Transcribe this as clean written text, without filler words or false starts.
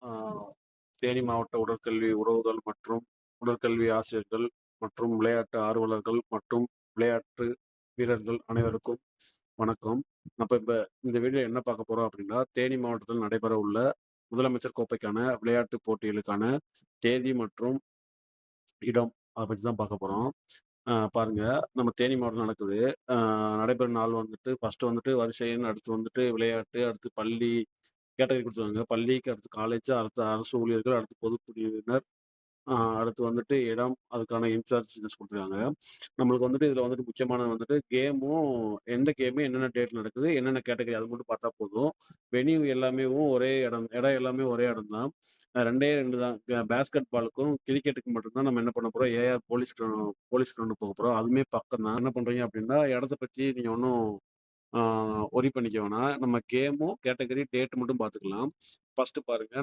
ஆ தேனி மாவட்ட உடற்கல்வி உறவுகள் மற்றும் உடற்கல்வி ஆசிரியர்கள் மற்றும் விளையாட்டு ஆர்வலர்கள் மற்றும் விளையாட்டு வீரர்கள் அனைவருக்கும் வணக்கம். இப்ப இந்த வீடியோ என்ன பார்க்க போறோம் அப்படின்னா, தேனி மாவட்டத்தில் நடைபெற உள்ள முதலமைச்சர் கோப்பைக்கான விளையாட்டுப் போட்டிகளுக்கான தேதி மற்றும் இடம் அத பத்தி தான் பார்க்க போறோம். பாருங்க, நம்ம தேனி மாவட்டத்துல நடக்குது. அ நடைபெறும் நாள் வந்துட்டு ஃபர்ஸ்ட்டு வந்துட்டு வரிசை எண், அடுத்து வந்துட்டு விளையாட்டு, அடுத்து பள்ளி கேட்டகரி குடுத்துருக்காங்க. பள்ளிக்கு அடுத்து காலேஜ், அடுத்து அரசு ஊழியர்கள், அடுத்து பொதுப்பிரிவினர், அடுத்து வந்துட்டு இடம், அதுக்கான இன்சார்ஜஸ் குடுத்துருக்காங்க. நம்மளுக்கு வந்துட்டு இதுல வந்துட்டு முக்கியமானது வந்துட்டு கேமும் எந்த கேமு என்னென்ன டேட்ல நடக்குது, என்னென்ன கேட்டகரி அது மட்டும் பார்த்தா போதும். வென்யூ எல்லாமேவும் ஒரே இடம் எல்லாமே ஒரே இடம் தான். 2டே 2 தான். பேஸ்கெட் பாலுக்கும், கிரிக்கெட்டுக்கு மட்டும் தான் நம்ம என்ன பண்ண போறோம், ஏஆர் போலீஸ் கிரவுண்ட் போக போறோம். அதுவுமே பக்கம் தான். என்ன பண்றீங்க அப்படின்னா, இடத்த பத்தி நீங்க ஒண்ணும் ஆ ஒரி பண்ணிக்க வேணாம். நம்ம கேமும், கேட்டகரி, டேட் மட்டும் பார்த்துக்கலாம். ஃபர்ஸ்ட்டு பாருங்க.